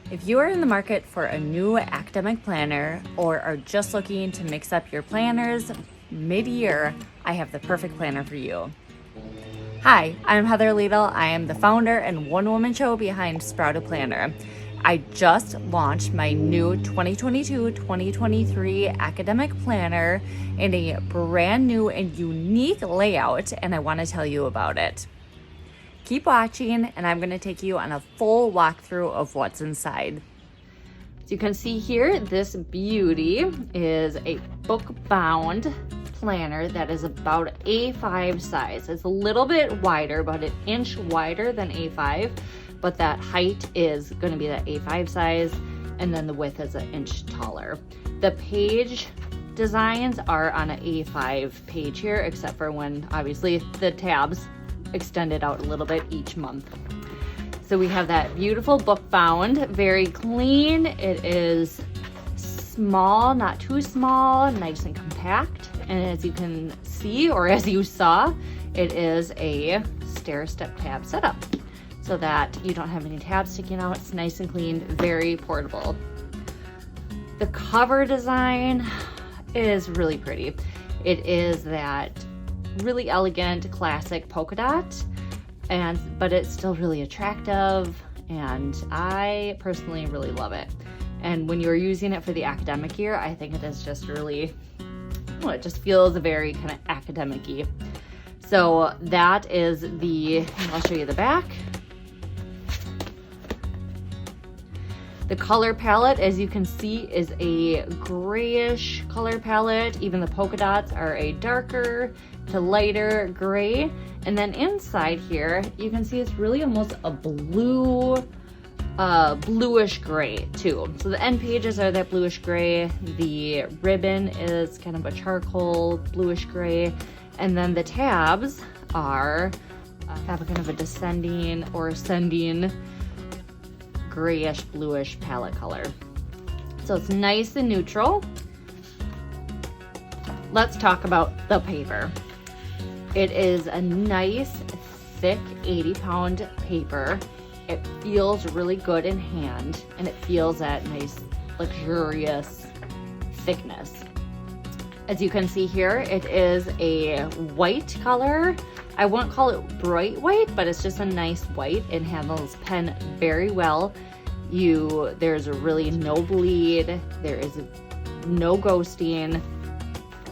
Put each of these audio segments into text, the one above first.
If you are in the market for a new academic planner or are just looking to mix up your planners mid-year, I have the perfect planner for you. Hi, I'm Heather Liedl. I am the founder and one-woman show behind Sprouted Planner. I just launched my new 2022-2023 academic planner in a brand new and unique layout, and I want to tell you about it. Keep watching, and I'm going to take you on a full walkthrough of what's inside. As you can see here, this beauty is a book-bound planner that is about A5 size. It's a little bit wider, about an inch wider than A5, but that height is going to be that A5 size, and then the width is an inch taller. The page designs are on an A5 page here, except for when obviously the tabs extended out a little bit each month. So we have that beautiful book bound, very clean. It is small, not too small, nice and compact. And as you can see, or as you saw, it is a stair step tab setup so that you don't have any tabs sticking out. It's nice and clean, very portable. The cover design is really pretty. It is that really elegant, classic polka dot, but it's still really attractive, and I personally really love it. And when you're using it for the academic year, I think it is just really, well, it just feels very kind of academic-y. So that is I'll show you the back. The color palette, as you can see, is a grayish color palette. Even the polka dots are a darker to lighter gray. And then inside here, you can see it's really almost a bluish gray too. So the end pages are that bluish gray. The ribbon is kind of a charcoal bluish gray. And then the tabs have a kind of a descending or ascending grayish bluish palette color. So it's nice and neutral. Let's talk about the paper. It is a nice, thick 80-pound paper. It feels really good in hand, and it feels that nice, luxurious thickness. As you can see here, it is a white color. I won't call it bright white, but it's just a nice white. It handles pen very well. There's really no bleed. There is no ghosting.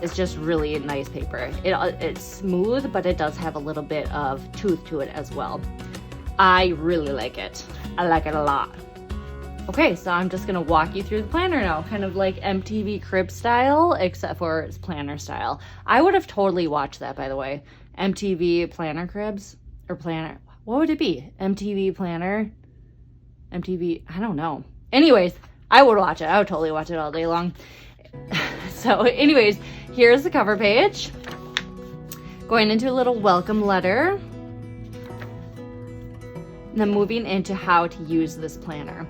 It's just really nice paper. It's smooth, but it does have a little bit of tooth to it as well. I really like it. I like it a lot. Okay, so I'm just gonna walk you through the planner now, kind of like MTV Crib style, except for it's planner style. I would have totally watched that, by the way. MTV Planner Cribs, or Planner, what would it be? MTV Planner? MTV, I don't know. Anyways, I would watch it. I would totally watch it all day long. So anyways, here's the cover page. Going into a little welcome letter. And then moving into how to use this planner.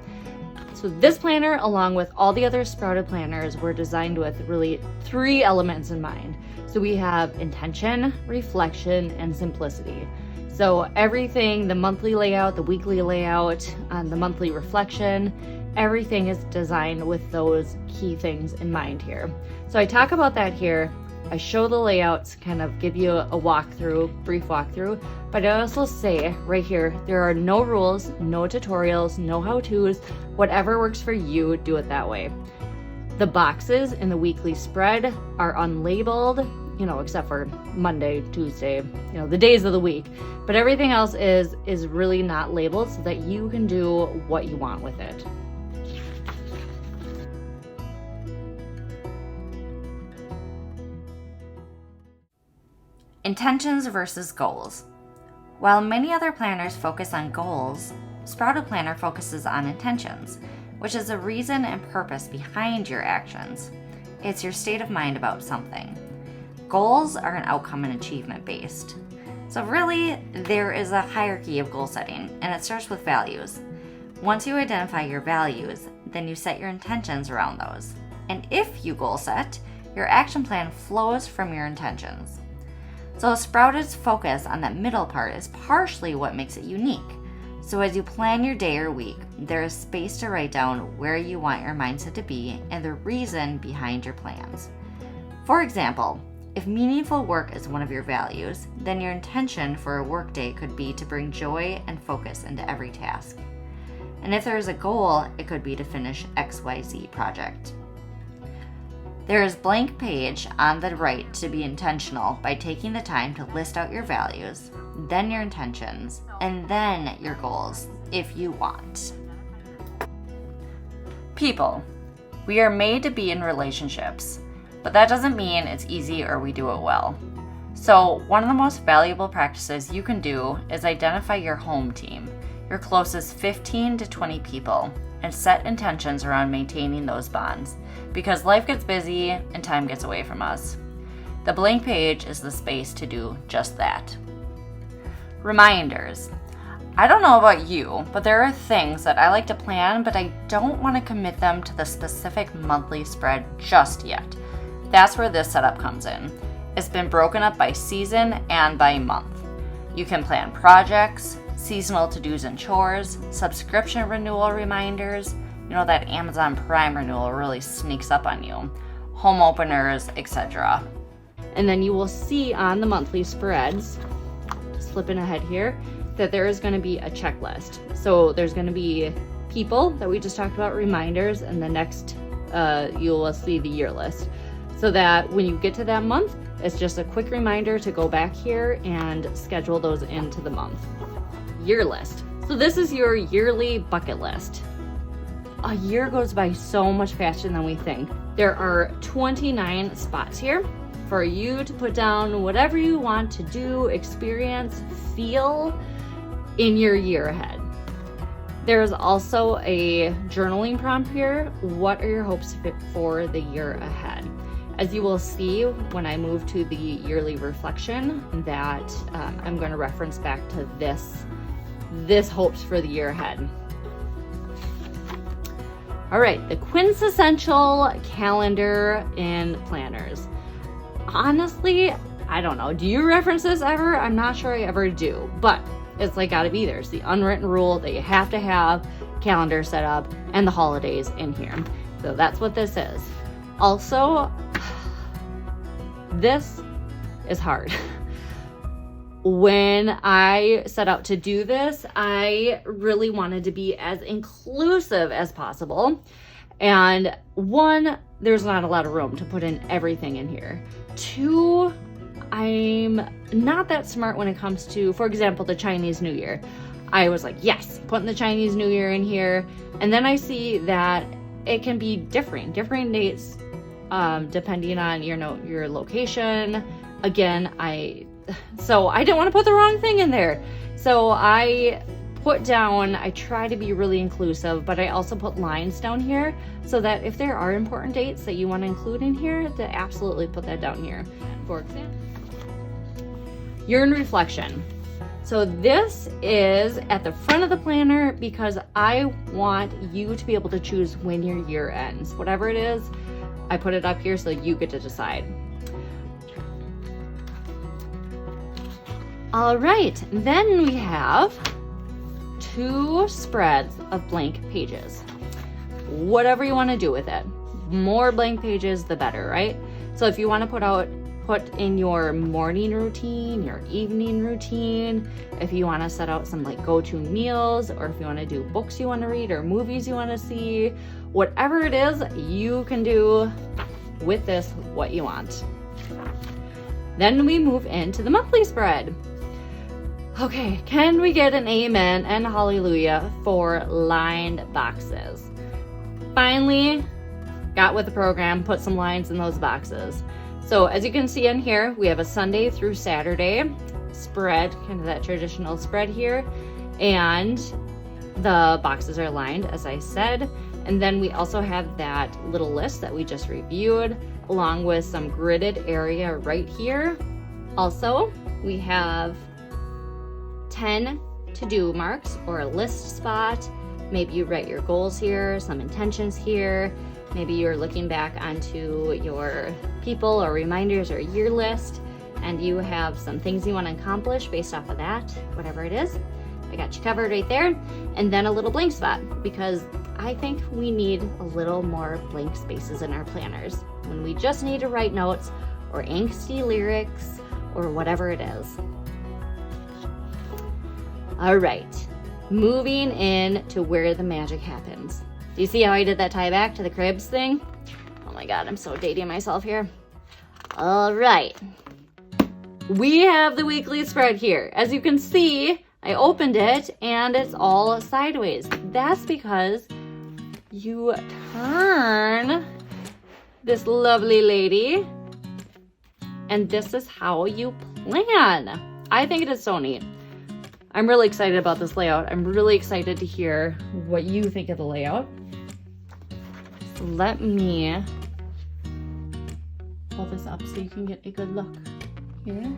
So this planner, along with all the other Sprouted planners, were designed with really 3 elements in mind. So we have intention, reflection, and simplicity. So everything, the monthly layout, the weekly layout, and the monthly reflection, everything is designed with those key things in mind here. So I talk about that here. I show the layouts, kind of give you a brief walkthrough, but I also say right here, there are no rules, no tutorials, no how-tos. Whatever works for you, do it that way. The boxes in the weekly spread are unlabeled, except for Monday, Tuesday, the days of the week. But everything else is really not labeled so that you can do what you want with it. Intentions versus goals. While many other planners focus on goals, Sprouted Planner focuses on intentions, which is the reason and purpose behind your actions. It's your state of mind about something. Goals are an outcome and achievement based. So really, there is a hierarchy of goal setting, and it starts with values. Once you identify your values, then you set your intentions around those. And if you goal set, your action plan flows from your intentions. So Sprouted's focus on that middle part is partially what makes it unique. So as you plan your day or week, there is space to write down where you want your mindset to be and the reason behind your plans. For example, if meaningful work is one of your values, then your intention for a workday could be to bring joy and focus into every task. And if there is a goal, it could be to finish XYZ project. There is blank page on the right to be intentional by taking the time to list out your values, then your intentions, and then your goals if you want. People. We are made to be in relationships, but that doesn't mean it's easy or we do it well. So one of the most valuable practices you can do is identify your home team, your closest 15 to 20 people, and set intentions around maintaining those bonds, because life gets busy and time gets away from us. The blank page is the space to do just that. Reminders. I don't know about you, but there are things that I like to plan, but I don't want to commit them to the specific monthly spread just yet. That's where this setup comes in. It's been broken up by season and by month. You can plan projects, seasonal to-dos and chores, subscription renewal reminders, that Amazon Prime renewal really sneaks up on you, home openers, etc. And then you will see on the monthly spreads, slipping ahead here, that there is going to be a checklist. So there's going to be people that we just talked about, reminders, and the next you will see the year list. So that when you get to that month, it's just a quick reminder to go back here and schedule those into the month. Year list. So this is your yearly bucket list. A year goes by so much faster than we think. There are 29 spots here for you to put down whatever you want to do, experience, feel in your year ahead. There's also a journaling prompt here. What are your hopes for the year ahead? As you will see when I move to the yearly reflection, that I'm going to reference back to this hopes for the year ahead. All right, the quintessential calendar in planners. Honestly, I don't know. Do you reference this ever? I'm not sure I ever do, but it's like gotta be there. It's the unwritten rule that you have to have calendar set up and the holidays in here. So that's what this is. Also, this is hard. When I set out to do this, I really wanted to be as inclusive as possible. And one, there's not a lot of room to put in everything in here. Two, I'm not that smart when it comes to, for example, the Chinese New Year. I was like, yes, putting the Chinese New Year in here. And then I see that it can be different dates, depending on your location. Again, so I didn't want to put the wrong thing in there. So I try to be really inclusive, but I also put lines down here so that if there are important dates that you want to include in here, to absolutely put that down here. For example, year in reflection. So this is at the front of the planner because I want you to be able to choose when your year ends. Whatever it is, I put it up here so you get to decide. All right, then we have 2 spreads of blank pages. Whatever you want to do with it. More blank pages, the better, right? So if you want to put in your morning routine, your evening routine, if you want to set out some go-to meals, or if you want to do books you want to read or movies you want to see, whatever it is, you can do with this what you want. Then we move into the monthly spread. Okay, can we get an amen and hallelujah for lined boxes? Finally, got with the program, put some lines in those boxes. So as you can see in here, we have a Sunday through Saturday spread, kind of that traditional spread here. And the boxes are lined, as I said. And then we also have that little list that we just reviewed, along with some gridded area right here. Also, we have 10 to-do marks or a list spot. Maybe you write your goals here, some intentions here. Maybe you're looking back onto your people or reminders or year list, and you have some things you want to accomplish based off of that, whatever it is. I got you covered right there. And then a little blank spot, because I think we need a little more blank spaces in our planners when we just need to write notes or angsty lyrics or whatever it is. All right, moving in to where the magic happens. Do you see how I did that tie back to the cribs thing? Oh my God, I'm so dating myself here. All right, we have the weekly spread here. As you can see, I opened it and it's all sideways. That's because you turn this lovely lady, and this is how you plan. I think it is so neat. I'm really excited about this layout. I'm really excited to hear what you think of the layout. So let me pull this up so you can get a good look here.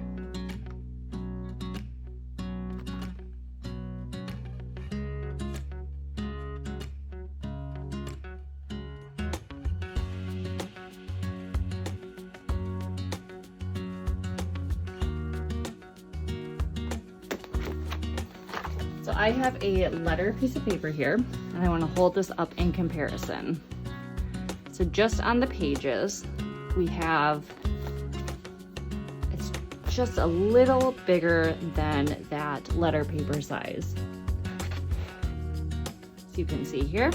So I have a letter piece of paper here, and I want to hold this up in comparison. So just on the pages, we have, it's just a little bigger than that letter paper size. So you can see here.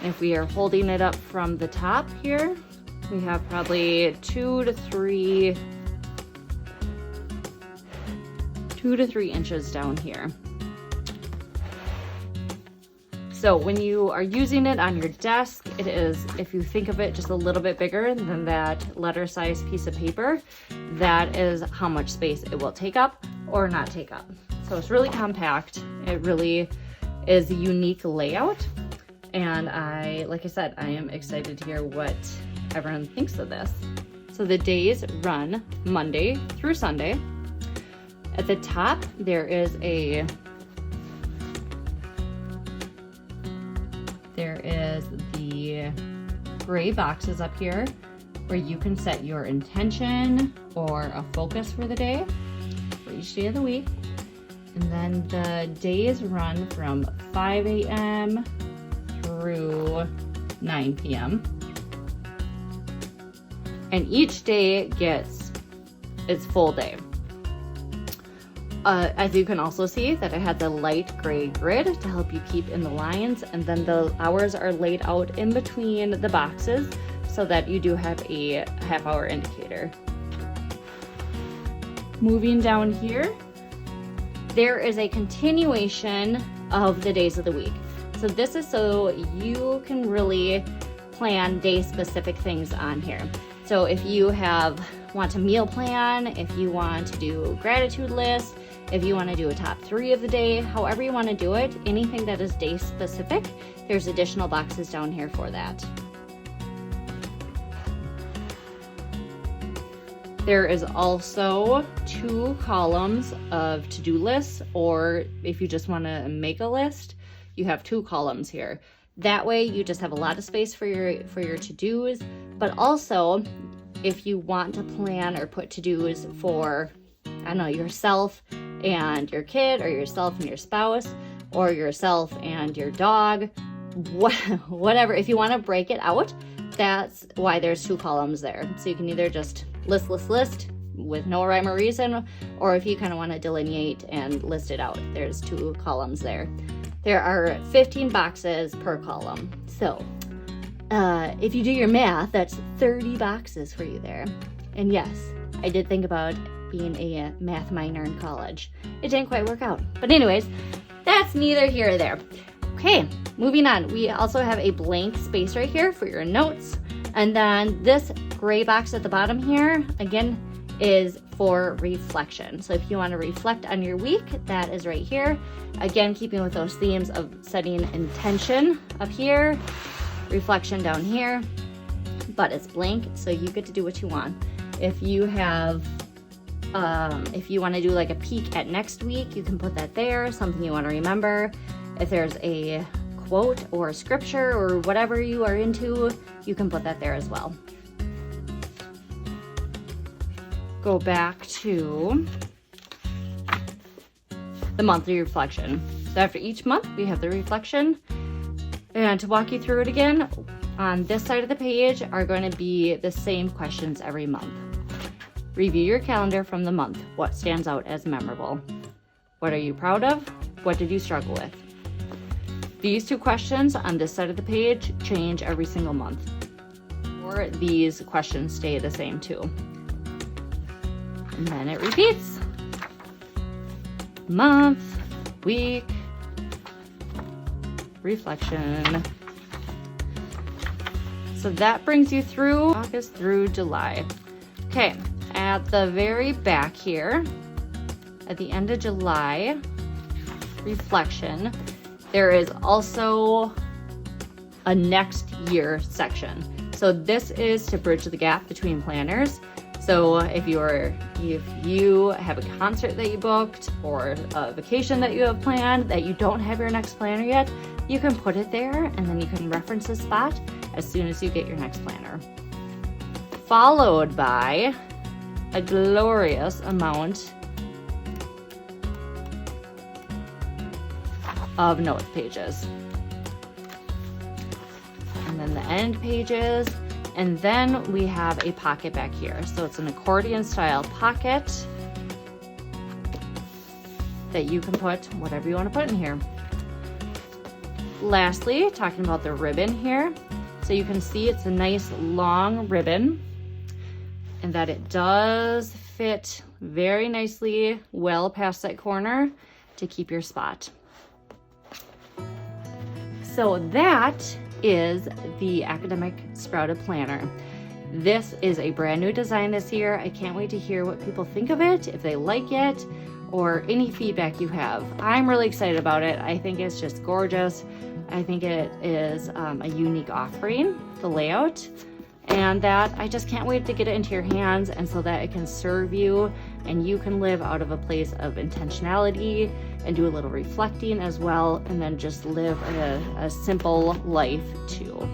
If we are holding it up from the top here, we have probably 2 to 3 inches down here. So when you are using it on your desk, it is, if you think of it just a little bit bigger than that letter size piece of paper, that is how much space it will take up or not take up. So it's really compact. It really is a unique layout. And like I said, I am excited to hear what everyone thinks of this. So the days run Monday through Sunday. At the top, there is the gray boxes up here where you can set your intention or a focus for the day, for each day of the week. And then the days run from 5 a.m. through 9 p.m. And each day gets its full day. As you can also see that I had the light gray grid to help you keep in the lines, and then the hours are laid out in between the boxes so that you do have a half-hour indicator. Moving down here, there is a continuation of the days of the week. So this is so you can really plan day-specific things on here. So if you want to meal plan, if you want to do a gratitude list, if you want to do a top 3 of the day, however you want to do it, anything that is day specific, there's additional boxes down here for that. There is also 2 columns of to-do lists, or if you just want to make a list, you have 2 columns here. That way you just have a lot of space for your to-dos, but also if you want to plan or put to-dos for, I don't know, yourself and your kid, or yourself and your spouse, or yourself and your dog, whatever. If you want to break it out, that's why there's 2 columns there. So you can either just list with no rhyme or reason, or if you kind of want to delineate and list it out, there's 2 columns there. There are 15 boxes per column. So if you do your math, that's 30 boxes for you there. And yes, I did think about being a math minor in college. It didn't quite work out. But anyways, that's neither here or there. Okay, moving on. We also have a blank space right here for your notes. And then this gray box at the bottom here, again, is for reflection. So if you want to reflect on your week, that is right here. Again, keeping with those themes of setting intention up here, reflection down here, but it's blank, so you get to do what you want. If you have, if you want to do like a peek at next week, you can put that there, something you want to remember. If there's a quote or a scripture or whatever you are into, you can put that there as well. Go back to the monthly reflection. So after each month, we have the reflection. And to walk you through it again, on this side of the page are going to be the same questions every month. Review your calendar from the month. What stands out as memorable? What are you proud of? What did you struggle with? These 2 questions on this side of the page change every single month. Or these questions stay the same too. And then it repeats. Month, week, reflection. So that brings you through August through July. Okay, at the very back here, at the end of July, reflection, there is also a next year section. So this is to bridge the gap between planners. So if you have a concert that you booked or a vacation that you have planned that you don't have your next planner yet, you can put it there and then you can reference the spot as soon as you get your next planner. Followed by a glorious amount of notes pages. And then the end pages. And then we have a pocket back here. So it's an accordion style pocket that you can put whatever you want to put in here. Lastly, talking about the ribbon here. So you can see it's a nice long ribbon and that it does fit very nicely well past that corner to keep your spot. So that is the Academic Sprouted Planner. This is a brand new design this year. I can't wait to hear what people think of it, if they like it, or any feedback you have. I'm really excited about it. I think it's just gorgeous. I think it is a unique offering, the layout, and that I just can't wait to get it into your hands and so that it can serve you and you can live out of a place of intentionality and do a little reflecting as well, and then just live a simple life too.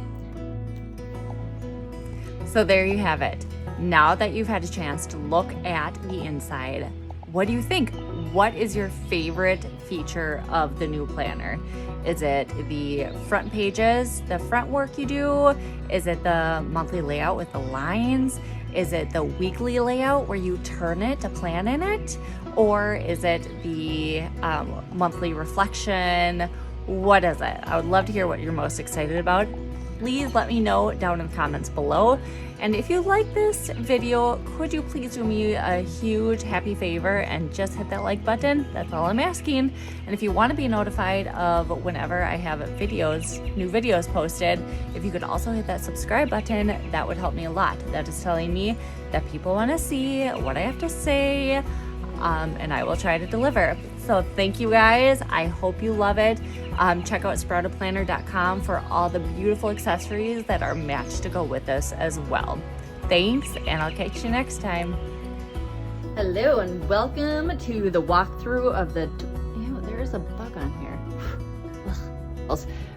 So there you have it. Now that you've had a chance to look at the inside, what do you think? What is your favorite feature of the new planner? Is it the front pages, the front work you do? Is it the monthly layout with the lines? Is it the weekly layout where you turn it to plan in it? Or is it the monthly reflection? What is it? I would love to hear what you're most excited about. Please let me know down in the comments below. And if you like this video, could you please do me a huge happy favor and just hit that like button? That's all I'm asking. And if you want to be notified of whenever I have new videos posted, if you could also hit that subscribe button, that would help me a lot. That is telling me that people want to see what I have to say, and I will try to deliver. So thank you guys. I hope you love it. Check out sproutedplanner.com for all the beautiful accessories that are matched to go with this as well. Thanks, and I'll catch you next time. Hello and welcome to the walkthrough of the, there's a bug on here.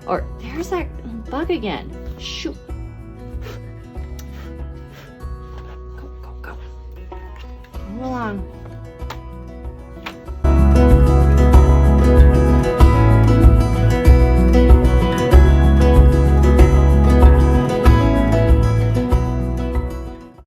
Or there's that bug again. Shoot. Go. Move along.